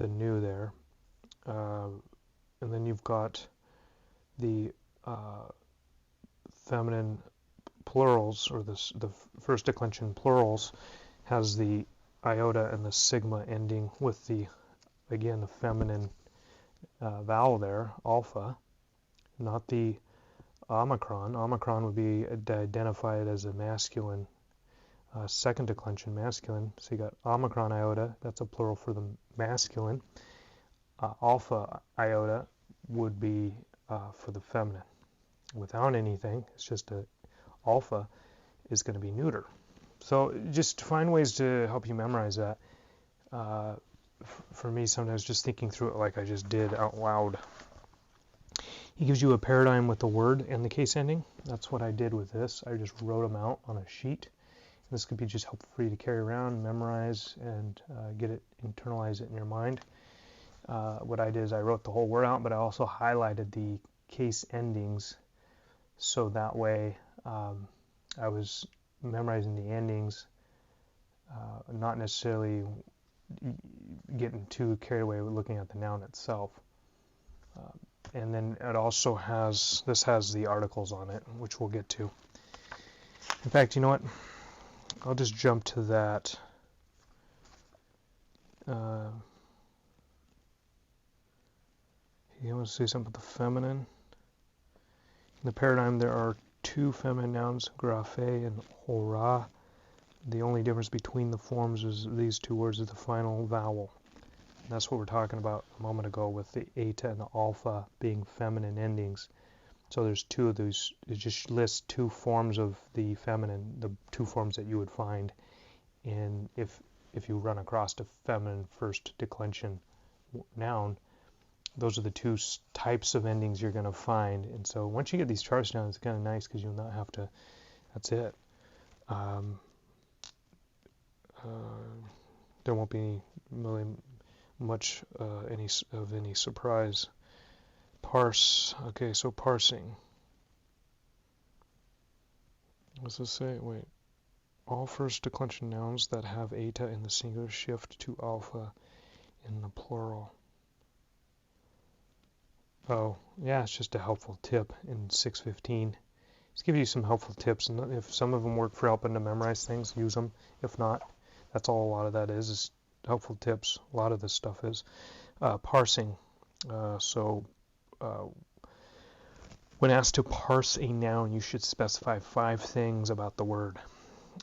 new there. And then you've got the feminine plurals, or the first declension plurals, has the iota and the sigma ending with the, again, the feminine vowel there, alpha, not the omicron. Omicron would be identified as a masculine, second declension, masculine. So you got omicron iota, that's a plural for the masculine. Alpha iota would be for the feminine. Without anything, it's just a alpha is going to be neuter. So just find ways to help you memorize that. For me, sometimes just thinking through it like I just did out loud. He gives you a paradigm with the word and the case ending. That's what I did with this. I just wrote them out on a sheet. This could be just helpful for you to carry around, memorize, and get it, internalize it in your mind. What I did is I wrote the whole word out, but I also highlighted the case endings, so that way I was memorizing the endings, not necessarily getting too carried away with looking at the noun itself. And then it also has, this has the articles on it, which we'll get to. In fact, you know what? I'll just jump to that. You want to say something about the feminine? In the paradigm, there are two feminine nouns, graphe and hora. The only difference between the forms is these two words is the final vowel. And that's what we're talking about a moment ago with the eta and the alpha being feminine endings. So there's two of those. It just lists two forms of the feminine, the two forms that you would find in if you run across a feminine first declension noun. Those are the two types of endings you're going to find. And so once you get these charts down, it's kind of nice because you'll not have to, that's it. There won't be really much any surprise. Parse. Okay, so parsing. What's this say? Wait. All first declension nouns that have eta in the singular shift to alpha in the plural. Oh, yeah, it's just a helpful tip in 615. Just give you some helpful tips, and if some of them work for helping to memorize things, use them. If not, that's all a lot of that is helpful tips. A lot of this stuff is. Parsing. When asked to parse a noun, you should specify 5 things about the word.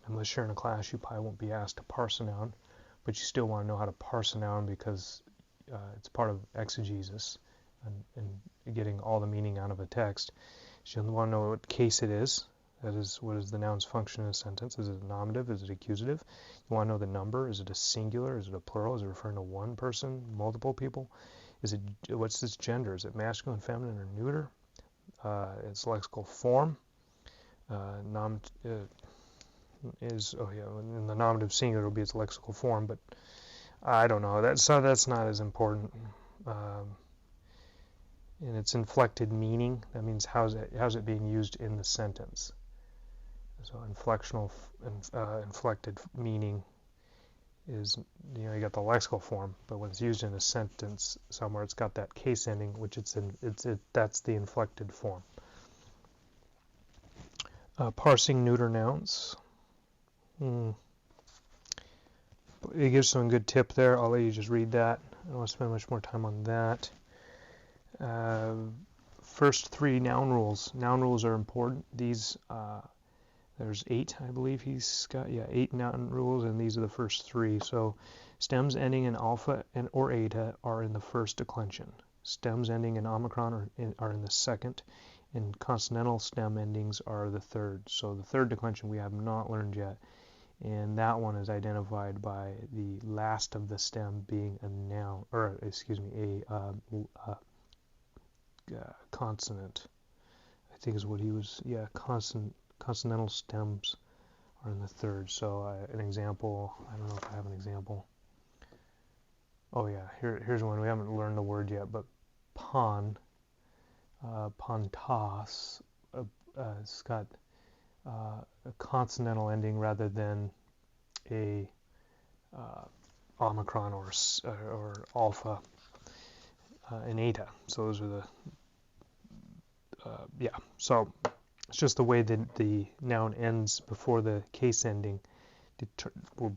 Unless you're in a class, you probably won't be asked to parse a noun, but you still want to know how to parse a noun because it's part of exegesis and getting all the meaning out of a text. So you want to know what case it is. That is, what is the noun's function in a sentence? Is it a nominative? Is it accusative? You want to know the number. Is it a singular? Is it a plural? Is it referring to one person, multiple people? What's its gender? Is it masculine, feminine, or neuter? Its lexical form. In the nominative singular will be its lexical form, but I don't know. That's not as important. And its inflected meaning, that means how's it being used in the sentence. So inflected meaning is, you got the lexical form, but when it's used in a sentence somewhere, it's got that case ending, which that's the inflected form. Parsing neuter nouns. It gives some good tip there. I'll let you just read that. I don't want to spend much more time on that. First 3 noun rules. Noun rules are important. These, there's 8, I believe he's got. Yeah, 8 noun rules, and these are the first 3. So stems ending in alpha or eta are in the first declension. Stems ending in omicron are in the second, and consonantal stem endings are the third. So the third declension we have not learned yet, and that one is identified by the last of the stem being a noun, or excuse me, a consonant, I think is what he was. Yeah, consonantal stems are in the third. So an example, I don't know if I have an example. Oh yeah, here's one. We haven't learned the word yet, but pon, pontas, it's got a consonantal ending rather than a omicron or alpha and eta. So those are the yeah. So it's just the way that the noun ends before the case ending. We'll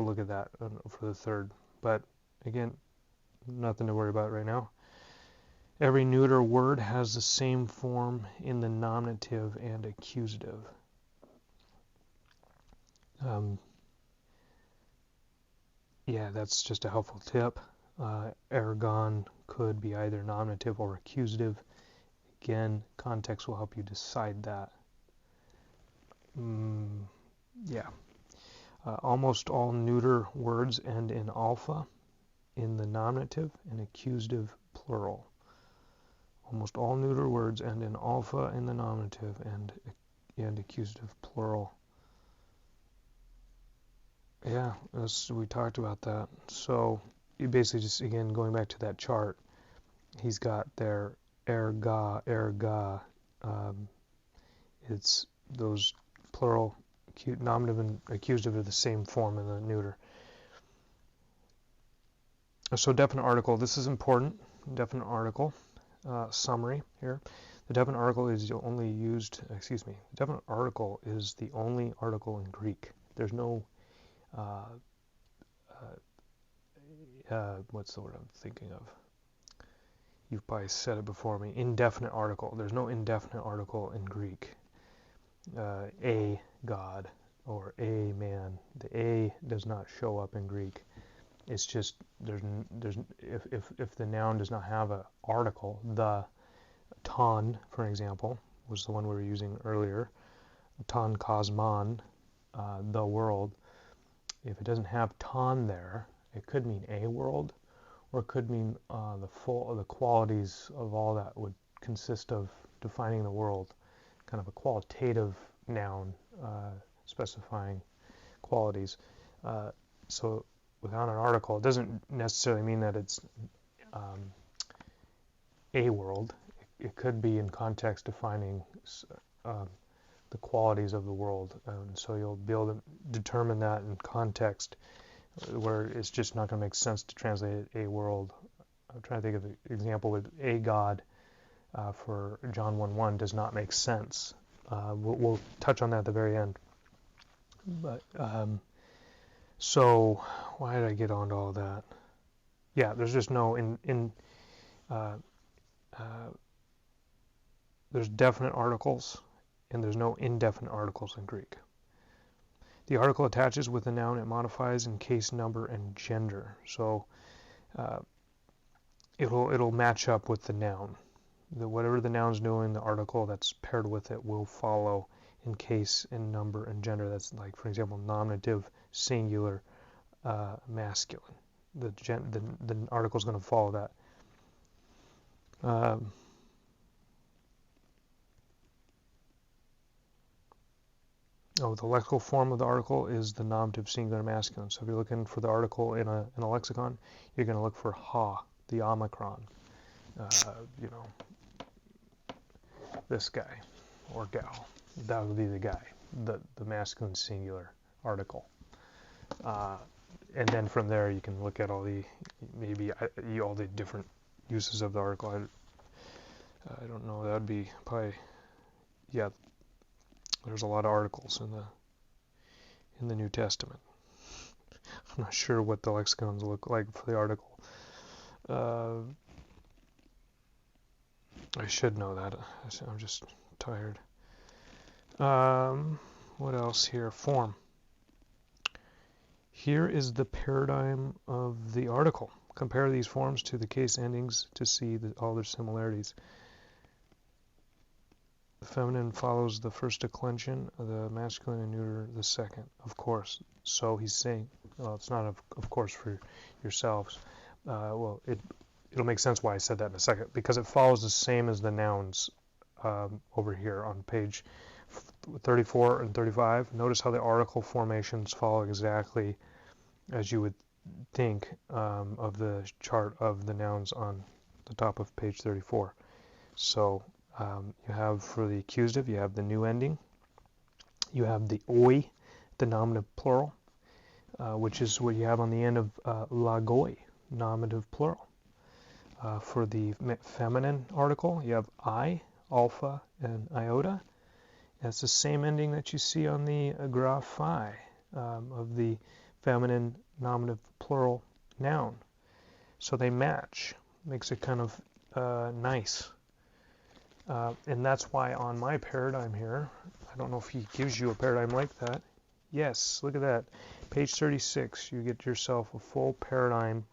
look at that for the third. But again, nothing to worry about right now. Every neuter word has the same form in the nominative and accusative. Yeah, that's just a helpful tip. Ergon could be either nominative or accusative. Again, context will help you decide that. Yeah. Almost all neuter words end in alpha in the nominative and accusative plural. Almost all neuter words end in alpha in the nominative and accusative plural. Yeah, we talked about that. So you basically just, again, going back to that chart, he's got there erga. It's those plural, nominative and accusative are the same form in the neuter. So definite article, this is important. Definite article summary here. The definite article is only used, the definite article is the only article in Greek. There's no what's the word I'm thinking of? You've probably said it before me. Indefinite article. There's no indefinite article in Greek. A God or a man. The a does not show up in Greek. It's just if the noun does not have an article, the ton, for example, was the one we were using earlier. Ton kosmon, the world. If it doesn't have ton there, it could mean a world, or it could mean the qualities of all that would consist of defining the world, kind of a qualitative noun specifying qualities. So without an article, it doesn't necessarily mean that it's a world. It could be in context defining the qualities of the world, and so you'll be able to determine that in context where it's just not going to make sense to translate a world. I'm trying to think of an example with a God for John 1:1 does not make sense. We'll touch on that at the very end. But so why did I get onto all that? Yeah, there's just no there's definite articles and there's no indefinite articles in Greek. The article attaches with the noun. It modifies in case, number, and gender. So it'll match up with the noun. Whatever the noun's doing, the article that's paired with it will follow in case, and number, and gender. That's like, for example, nominative, singular, masculine. The article is going to follow that. The lexical form of the article is the nominative, singular, masculine. So if you're looking for the article in a lexicon, you're going to look for ha, the omicron. This guy or gal. That would be the guy, the masculine singular article. And then from there you can look at all the different uses of the article. I don't know. That'd be probably, yeah. There's a lot of articles in the New Testament. I'm not sure what the lexicons look like for the article. I should know that. I'm just tired. What else here? Form. Here is the paradigm of the article. Compare these forms to the case endings to see all their similarities. The feminine follows the first declension, the masculine and neuter the second, of course. So he's saying, well, it's not of course for yourselves. It'll make sense why I said that in a second, because it follows the same as the nouns over here on page 34 and 35. Notice how the article formations follow exactly as you would think of the chart of the nouns on the top of page 34. So you have for the accusative, you have the new ending. You have the oi, the nominative plural. which is what you have on the end of lagoi, nominative plural. For the feminine article, you have I, alpha, and iota. That's the same ending that you see on the graphi of the feminine nominative plural noun. So they match. Makes it kind of nice. And that's why on my paradigm here, I don't know if he gives you a paradigm like that. Yes, look at that. Page 36, you get yourself a full paradigm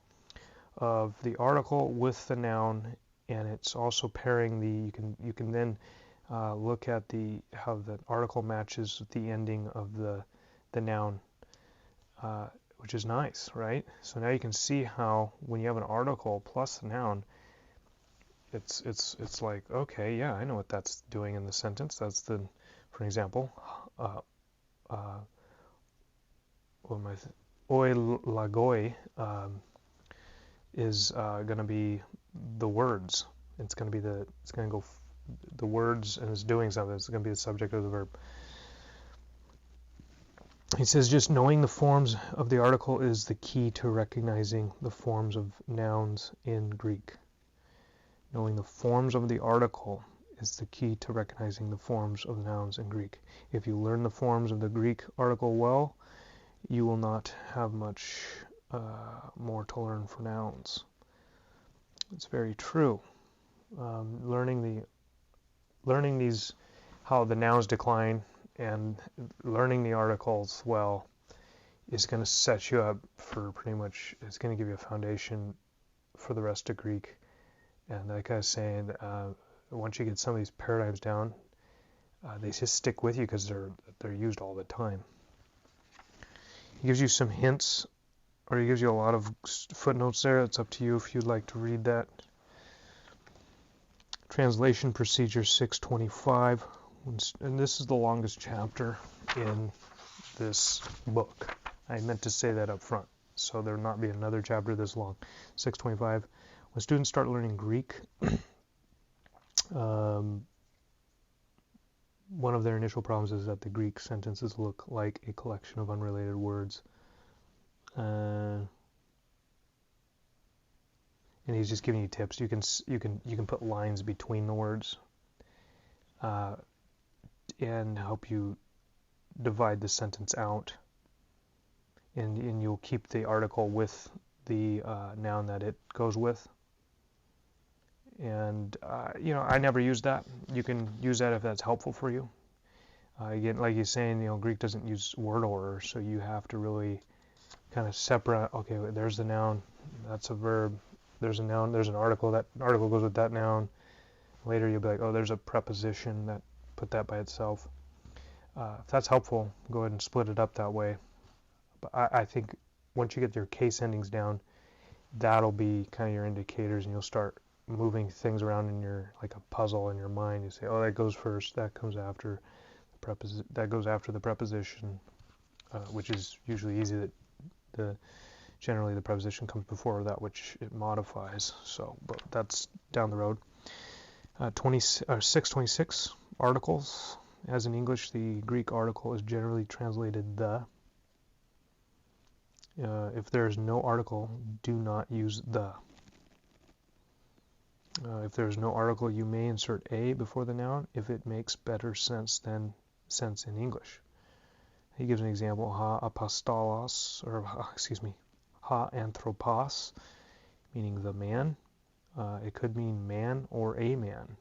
of the article with the noun, and it's also pairing the, you can then look at how the article matches with the ending of the noun, which is nice, right? So now you can see how when you have an article plus the noun, it's like, okay, yeah, I know what that's doing in the sentence. That's for example, oi lagoi is going to be the words. It's going to go the words, and it's doing something. It's going to be the subject of the verb. He says just knowing the forms of the article is the key to recognizing the forms of nouns in Greek. Knowing the forms of the article is the key to recognizing the forms of nouns in Greek. If you learn the forms of the Greek article well, you will not have much more to learn for nouns. It's very true. Learning these, how the nouns decline, and learning the articles well is going to set you up for pretty much, it's going to give you a foundation for the rest of Greek. And like I was saying, once you get some of these paradigms down, they just stick with you because they're used all the time. He gives you some hints, or he gives you a lot of footnotes there. It's up to you if you'd like to read that. Translation procedure 625, and this is the longest chapter in this book. I meant to say that up front, so there'll not be another chapter this long. 625. When students start learning Greek, one of their initial problems is that the Greek sentences look like a collection of unrelated words. And he's just giving you tips. You can put lines between the words and help you divide the sentence out. And you'll keep the article with the noun that it goes with. And I never use that. You can use that if that's helpful for you. Again, like he's saying, Greek doesn't use word order, so you have to really kind of separate. Okay, there's the noun, that's a verb. There's a noun, there's an article. That article goes with that noun. Later you'll be like, oh, there's a preposition that put that by itself. If that's helpful, go ahead and split it up that way. But I think once you get your case endings down, that'll be kind of your indicators, and you'll start moving things around in like a puzzle in your mind. You say, oh, that goes first, that comes after the that goes after the preposition, which is usually easy. That generally the preposition comes before that which it modifies. So, but that's down the road. 626 articles. As in English, the Greek article is generally translated the. If there is no article, do not use the. If there is no article, you may insert a before the noun if it makes better sense than sense in English. He gives an example: ha apostolos, or ha anthropos, meaning the man. It could mean man or a man.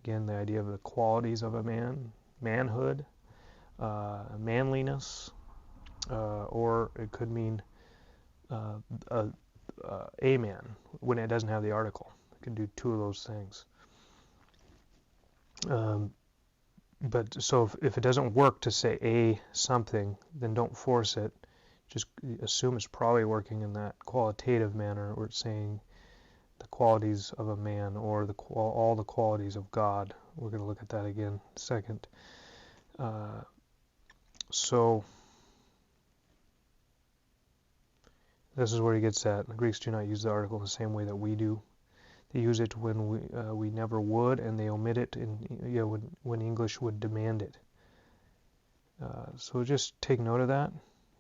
Again, the idea of the qualities of a man, manhood, manliness, or it could mean a man when it doesn't have the article. It can do two of those things. But so if it doesn't work to say a something, then don't force it. Just assume it's probably working in that qualitative manner, where it's saying the qualities of a man, or all the qualities of God. We're going to look at that again in a second. So this is where he gets at. The Greeks do not use the article in the same way that we do. They use it when we never would, and they omit it when English would demand it. So just take note of that.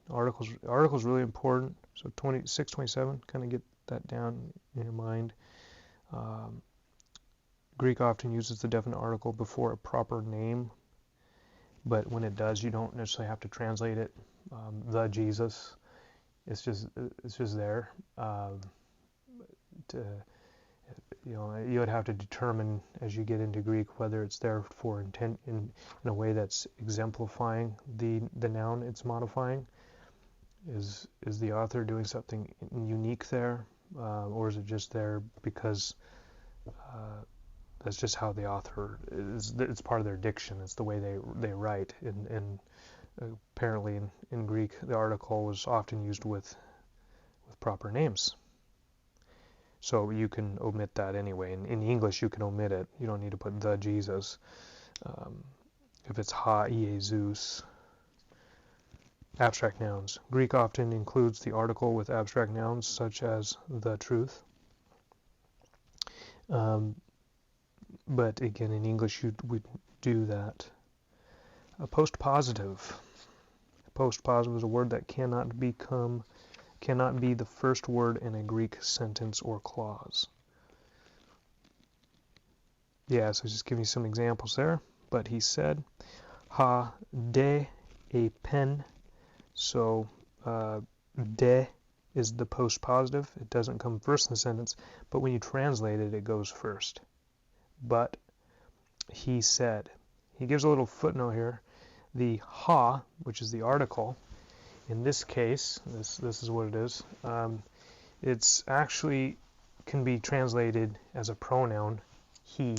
Article's really important. So 627, kind of get that down in your mind. Greek often uses the definite article before a proper name, but when it does, you don't necessarily have to translate it. The Jesus, it's just there. You would have to determine as you get into Greek whether it's there for intent in a way that's exemplifying the noun it's modifying. Is the author doing something unique there, or is it just there because that's just how the author is? It's part of their diction. It's the way they write. And apparently in Greek, the article was often used with proper names. So you can omit that anyway. In English, you can omit it. You don't need to put the Jesus. If it's ha Jesus. Abstract nouns. Greek often includes the article with abstract nouns such as the truth. But again, in English, we do that. A postpositive. Postpositive is a word that cannot be the first word in a Greek sentence or clause. Yeah, so just give me some examples there. But he said, ha de a pen. So de is the postpositive. It doesn't come first in the sentence, but when you translate it, it goes first. But he said. He gives a little footnote here. The ha, which is the article, in this case, this is what it is. It's actually can be translated as a pronoun, he.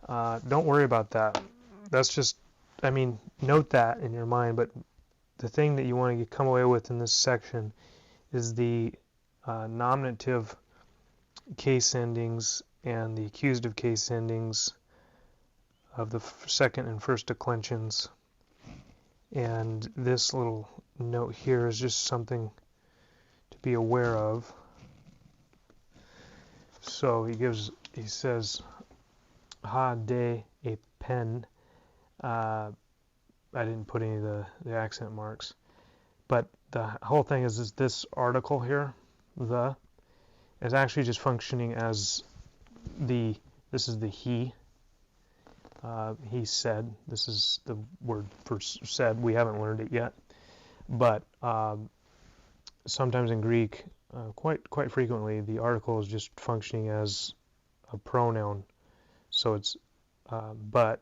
Don't worry about that. That's just, note that in your mind, but the thing that you want to come away with in this section is the nominative case endings and the accusative case endings of the second and first declensions. And this little note here is just something to be aware of. So he says, ha de a pen. I didn't put any of the accent marks. But the whole thing is this article here, the, is actually just functioning as this is the he. He said. This is the word for said. We haven't learned it yet. But sometimes in Greek, quite frequently, the article is just functioning as a pronoun. So it's but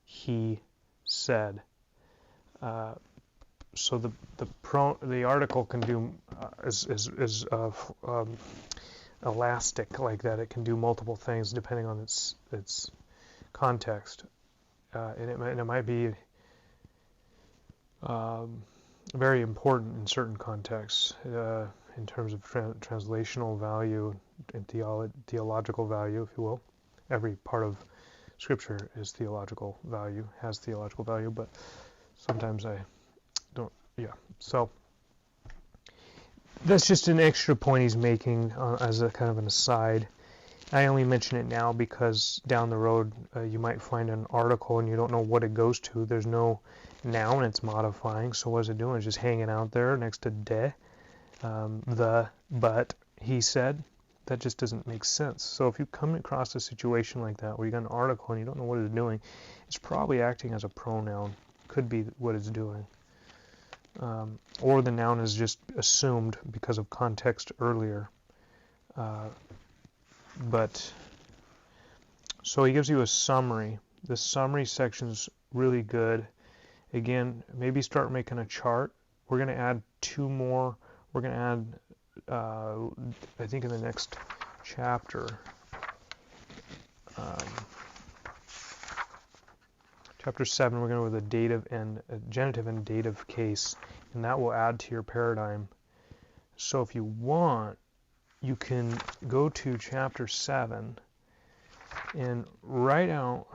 he said. So the article can do is elastic like that. It can do multiple things depending on its context, and it might be very important in certain contexts in terms of translational value and theological value, if you will. Every part of Scripture is theological value, has theological value, but sometimes I don't. Yeah, so that's just an extra point he's making as a kind of an aside. I only mention it now because down the road you might find an article and you don't know what it goes to. There's no noun it's modifying, so what is it doing? It's just hanging out there next to de, but he said. That just doesn't make sense. So if you come across a situation like that where you got an article and you don't know what it's doing, it's probably acting as a pronoun. Could be what it's doing. Or the noun is just assumed because of context earlier. But so he gives you a summary. The summary section is really good. Again, maybe start making a chart. We're going to add two more. We're going to add I think in the next chapter, chapter 7, we're going to go with a dative and a genitive and dative case, and that will add to your paradigm. So if you want, you can go to chapter 7 and write out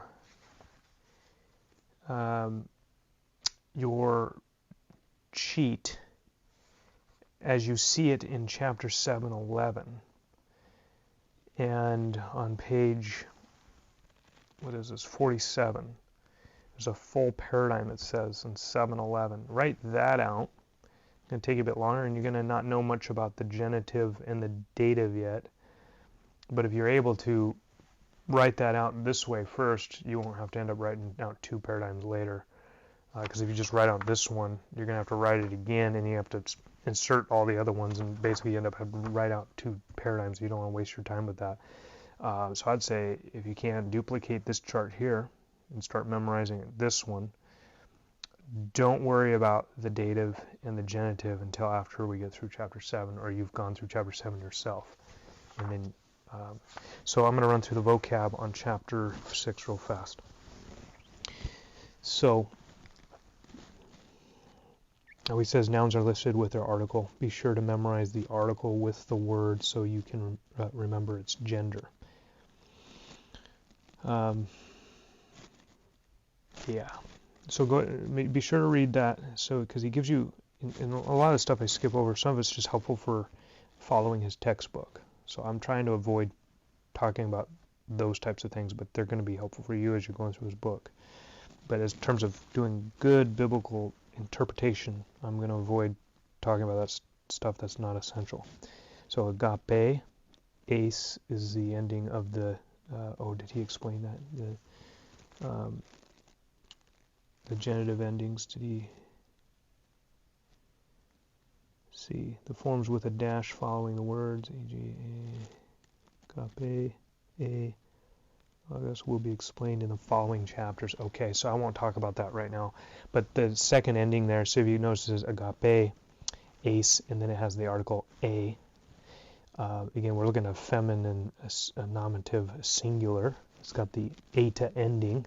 your cheat as you see it in chapter 7:11. And on page, 47, there's a full paradigm it says in 7:11. Write that out. going to take you a bit longer, and you're going to not know much about the genitive and the dative yet. But if you're able to write that out this way first, you won't have to end up writing out 2 paradigms later. Because if you just write out this one, you're going to have to write it again, and you have to insert all the other ones, and basically you end up having to write out 2 paradigms. You don't want to waste your time with that. So I'd say if you can, duplicate this chart here and start memorizing this one. Don't worry about the dative and the genitive until after we get through chapter 7, or you've gone through chapter 7 yourself. And then, so I'm going to run through the vocab on chapter 6 real fast. So now he says nouns are listed with their article. Be sure to memorize the article with the word so you can remember its gender. Yeah. So be sure to read that. So because he gives you, in a lot of stuff I skip over. Some of it's just helpful for following his textbook. So I'm trying to avoid talking about those types of things, but they're going to be helpful for you as you're going through his book. But in terms of doing good biblical interpretation, I'm going to avoid talking about that stuff that's not essential. So agape, ace is the ending of the, did he explain that? The genitive endings, did he see? The forms with a dash following the words, e.g., agape, a, I guess will be explained in the following chapters. Okay, so I won't talk about that right now. But the second ending there, so if you notice, it says agape, ace, and then it has the article a. Again, we're looking at feminine, a nominative, singular. It's got the eta ending.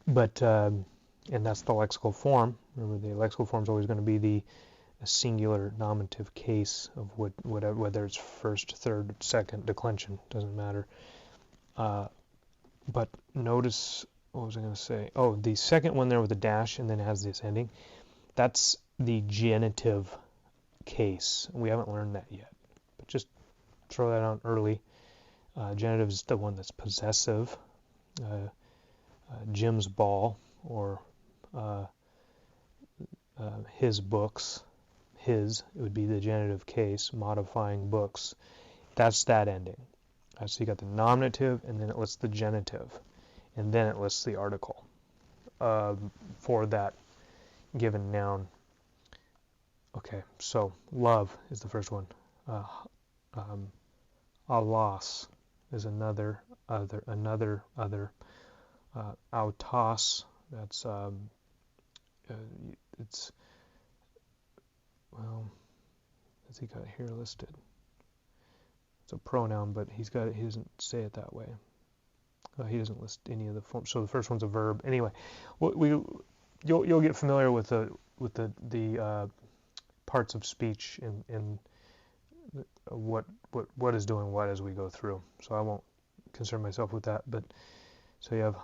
And that's the lexical form. Remember, the lexical form is always going to be the singular nominative case of whether it's first, third, second, declension, doesn't matter. But notice, what was I going to say? Oh, the second one there with the dash and then it has this ending, that's the genitive case. We haven't learned that yet, but just throw that out early. Genitive is the one that's possessive. Jim's ball, or his books. His, it would be the genitive case, modifying books. That's that ending. So you got the nominative, and then it lists the genitive, and then it lists the article for that given noun. Okay, so love is the first one. Alos is another. Autos, that's it's, well, what's he got here listed? It's a pronoun, but he doesn't say it that way. He doesn't list any of the forms. So the first one's a verb. Anyway, you'll get familiar with the parts of speech and what is doing what as we go through. So I won't concern myself with that, but. So you have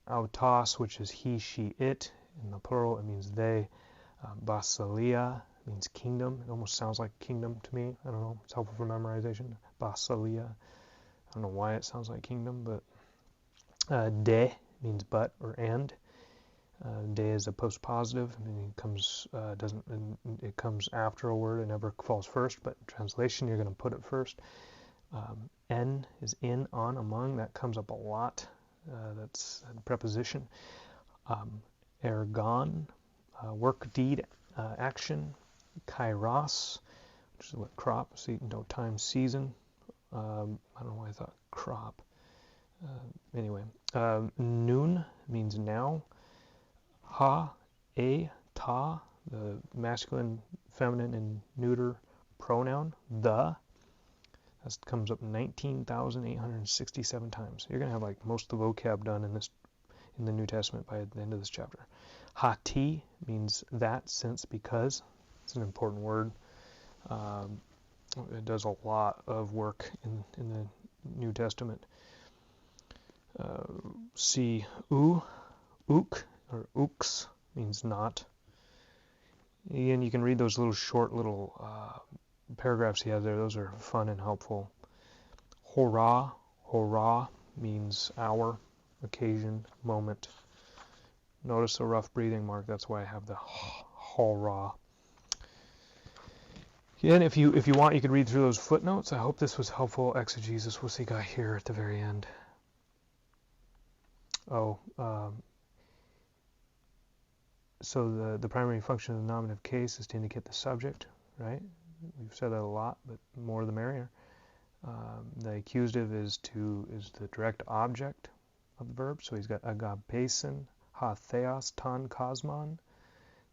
autos, which is he, she, it. In the plural, it means they. Basileia means kingdom. It almost sounds like kingdom to me. I don't know. It's helpful for memorization. Basileia. I don't know why it sounds like kingdom, but de means but or and. De is a postpositive. I mean, it comes after a word. It never falls first, but in translation, you're going to put it first. En is in, on, among. That comes up a lot. That's a preposition. Ergon, work, deed, action. Kairos, which is what crop, time, season. I don't know why I thought crop. Anyway, noon means now. Ha, a, ta, the masculine, feminine, and neuter pronoun. The. That comes up 19,867 times. You're going to have like most of the vocab done in the New Testament by the end of this chapter. Hati means that, since, because. It's an important word. It does a lot of work in the New Testament. See, ook, or ooks means not. Again, you can read those short paragraphs he has there. Those are fun and helpful. Hora means hour, occasion, moment. Notice the rough breathing mark. That's why I have the hora. Yeah, and if you want, you could read through those footnotes. I hope this was helpful exegesis. What's he got here at the very end? Oh, so the primary function of the nominative case is to indicate the subject, right? We've said that a lot, but more the merrier. The accusative is the direct object of the verb. So he's got agapesin, ha theos, ton kosmon.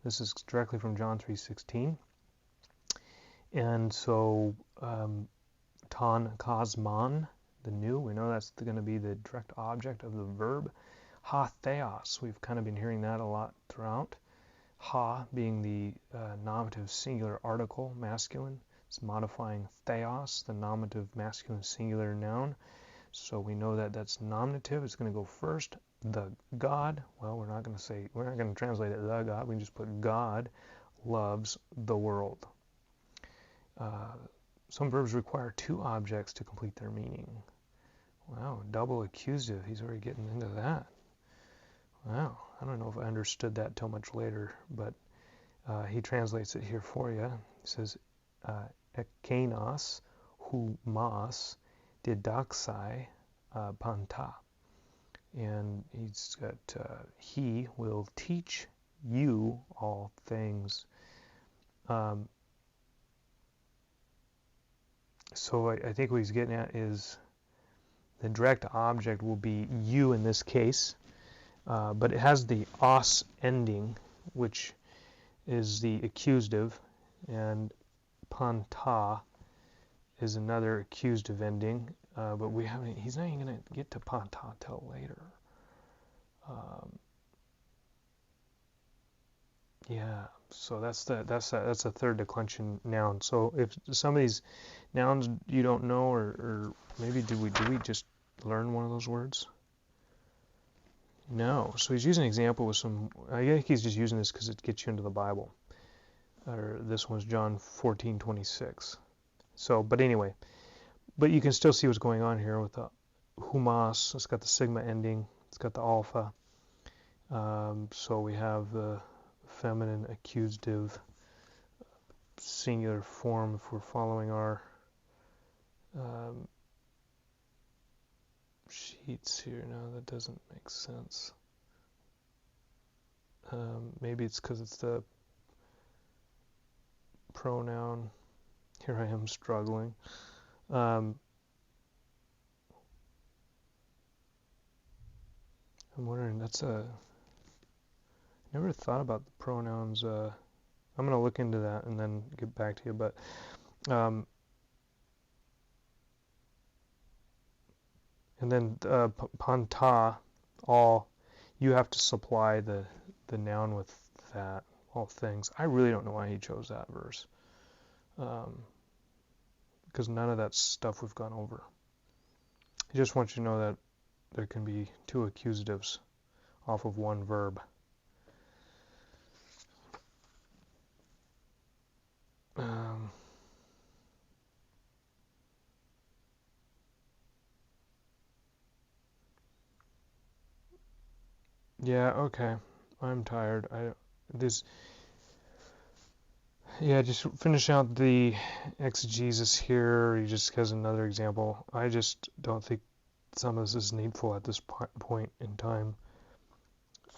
This is directly from John 3:16. And so ton kosmon, the new, we know that's going to be the direct object of the verb. Ha theos, we've kind of been hearing that a lot throughout. Ha being the nominative singular article, masculine. It's modifying theos, the nominative masculine singular noun. So we know that that's nominative. It's going to go first. The God, well, we're not going to translate it the God. We can just put God loves the world. Some verbs require two objects to complete their meaning. Wow, double accusative. He's already getting into that. Wow, I don't know if I understood that till much later, but he translates it here for you. He says, Ekenos humas didaxai panta. And he's got, he will teach you all things. So I think what he's getting at is the direct object will be you in this case, but it has the os ending, which is the accusative, and panta is another accusative ending, but he's not even going to get to panta till later. Yeah, so that's a third declension noun. So if some of these nouns you don't know, or maybe do we just learn one of those words? No. So he's using an example with some. I think he's just using this because it gets you into the Bible. Or this one's John 14:26. So, but anyway, but you can still see what's going on here with the humas. It's got the sigma ending. It's got the alpha. So we have the feminine accusative singular form if we're following our sheets here. No, that doesn't make sense. Maybe it's because it's the pronoun. Here I am struggling. I'm wondering, never thought about the pronouns. I'm going to look into that and then get back to you. But and then panta, all, you have to supply the noun with that, all things. I really don't know why he chose that verse. Because none of that stuff we've gone over. I just want you to know that there can be two accusatives off of one verb. Yeah, okay. I'm tired. Just finish out the exegesis here. He just has another example. I just don't think some of this is needful at this point in time.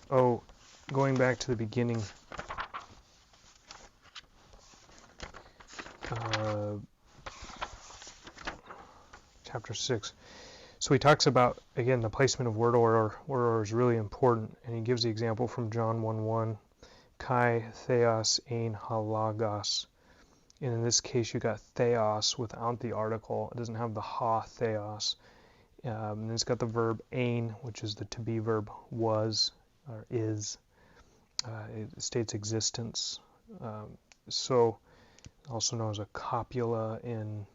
Oh, going back to the beginning. Chapter 6. So he talks about, again, the placement of word order. Word order is really important, and he gives the example from John 1:1, kai theos ein halagos. And in this case, you got theos without the article. It doesn't have the ha theos. And it's got the verb ein, which is the to be verb was or is. It states existence. So also known as a copula in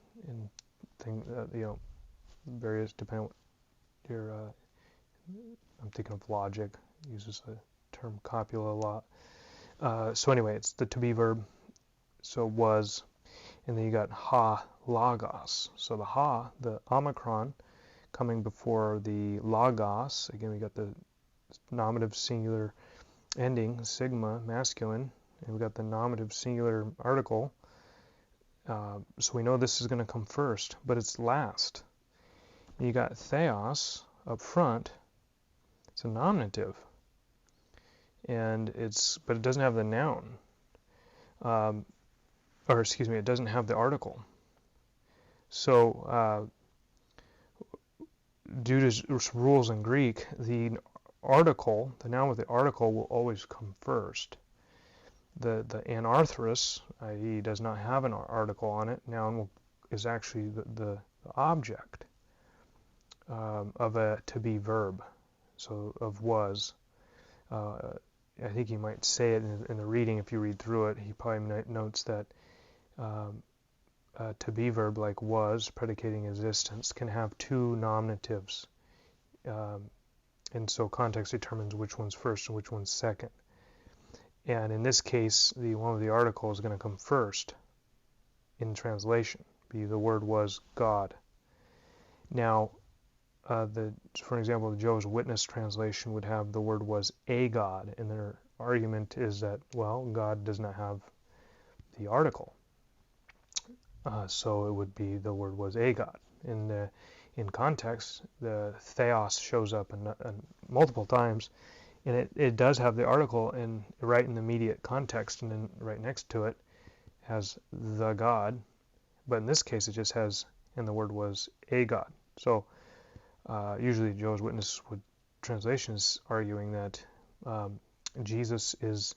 various, depending on what your, I'm thinking of logic, uses the term copula a lot. So anyway, it's the to be verb, so was, and then you got ha logos. So the ha, the omicron, coming before the logos. Again, we got the nominative singular ending, sigma, masculine, and we've got the nominative singular article, so we know this is going to come first, but it's last. And you got theos up front. It's a nominative, and but it doesn't have the noun, or excuse me, it doesn't have the article. So due to rules in Greek, the article, the noun with the article, will always come first. The anarthrous, i.e. does not have an article on it, noun is actually the object of a to-be verb, so of was. I think you might say it in the reading. If you read through it, he probably notes that to-be verb like was, predicating existence, can have two nominatives, and so context determines which one's first and which one's second. And in this case, the one with the article is going to come first in translation. The word was God. Now, for example, the Jehovah's Witness translation would have the word was a God, and their argument is that, well, God does not have the article, so it would be the word was a God. In context, the theos shows up multiple times, and it does have the article right in the immediate context, and then right next to it has the God, but in this case it just has, and the word was a God. So usually Jehovah's Witness translation is arguing that Jesus is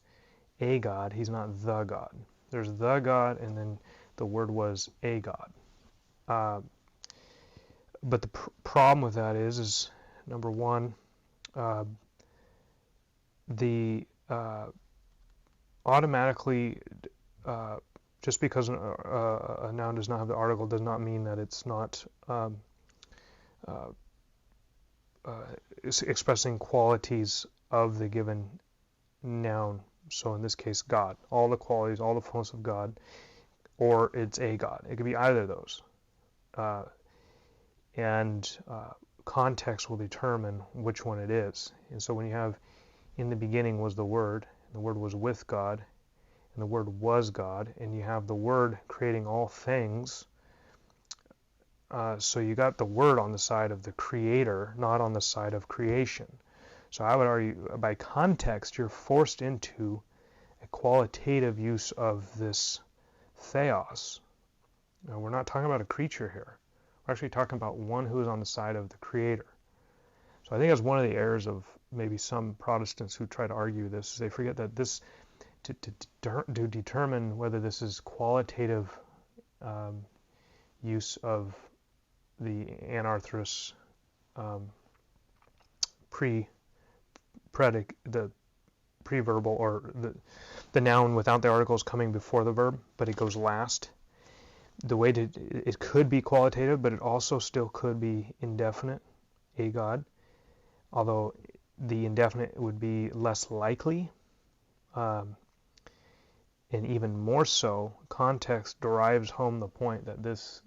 a God, he's not the God. There's the God, and then the word was a God. But the problem with that is number one, the automatically, just because a noun does not have the article does not mean that it's not expressing qualities of the given noun. So in this case, God, all the qualities, all the fullness of God, or it's a God. It could be either of those. And context will determine which one it is. And so when you have, in the beginning was the Word, and the Word was with God, and the Word was God, and you have the Word creating all things, so you got the Word on the side of the Creator, not on the side of creation. So I would argue, by context, you're forced into a qualitative use of this theos. Now, we're not talking about a creature here. We're actually talking about one who is on the side of the Creator. So I think that's one of the errors of maybe some Protestants who try to argue this. They forget that this, to determine whether this is qualitative use of the anarthrous the preverbal, or the noun without the article is coming before the verb, but it goes last. The way it could be qualitative, but it also still could be indefinite, a God, although the indefinite would be less likely, and even more so, context drives home the point that this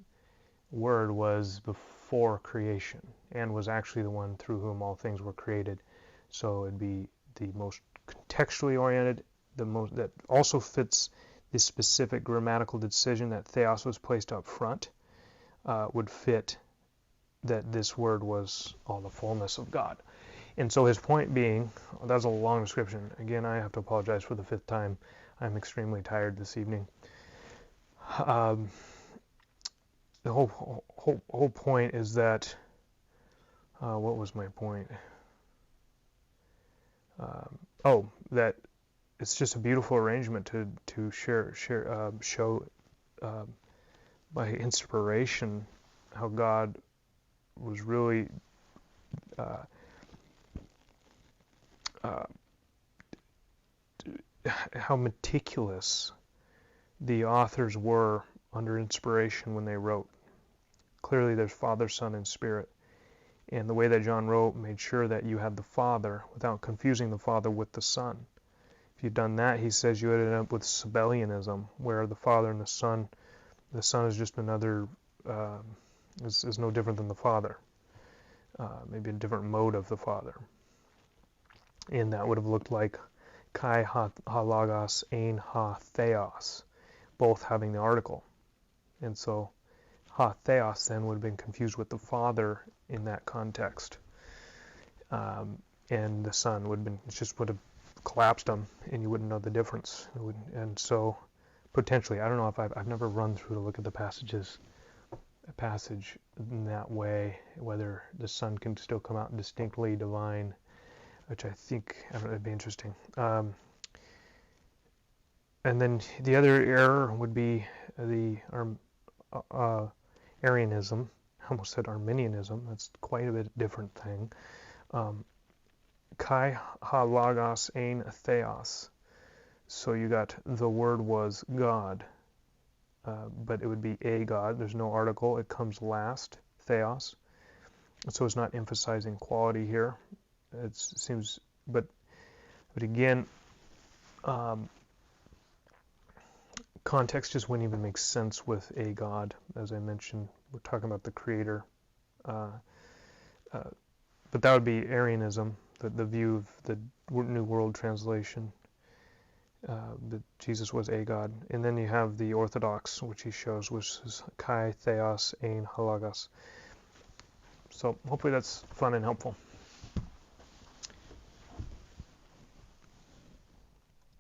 word was before creation and was actually the one through whom all things were created. So it'd be the most contextually oriented, that also fits the specific grammatical decision that theos was placed up front, would fit that this word was all the fullness of God. And so his point being, that's a long description. Again, I have to apologize for the fifth time. I'm extremely tired this evening. The whole point is that, what was my point? That it's just a beautiful arrangement to show by inspiration how God was really how meticulous the authors were under inspiration when they wrote. Clearly there's Father, Son, and Spirit. And the way that John wrote made sure that you had the Father without confusing the Father with the Son. If you'd done that, he says you ended up with Sabellianism, where the Father and the Son is just another, is no different than the Father. Maybe a different mode of the Father. And that would have looked like kai ha logos ein ha theos, both having the article. And so ha theos then would have been confused with the Father in that context. And the Son would have been, just would have collapsed them, and you wouldn't know the difference. And so potentially, I don't know if I've never run through to look at the passage in that way, whether the Son can still come out distinctly divine, which I think, I don't know, it'd be interesting. And then the other error would be the Arianism. I almost said Arminianism. That's quite a bit different thing. Kai ha logos ein theos. So you got the Word was God, but it would be a God. There's no article. It comes last, theos. So it's not emphasizing quality here. It seems, but again, context just wouldn't even make sense with a God. As I mentioned, we're talking about the Creator. But that would be Arianism, the view of the New World Translation, that Jesus was a God. And then you have the Orthodox, which he shows, which is kai theos ein halagos. So hopefully that's fun and helpful.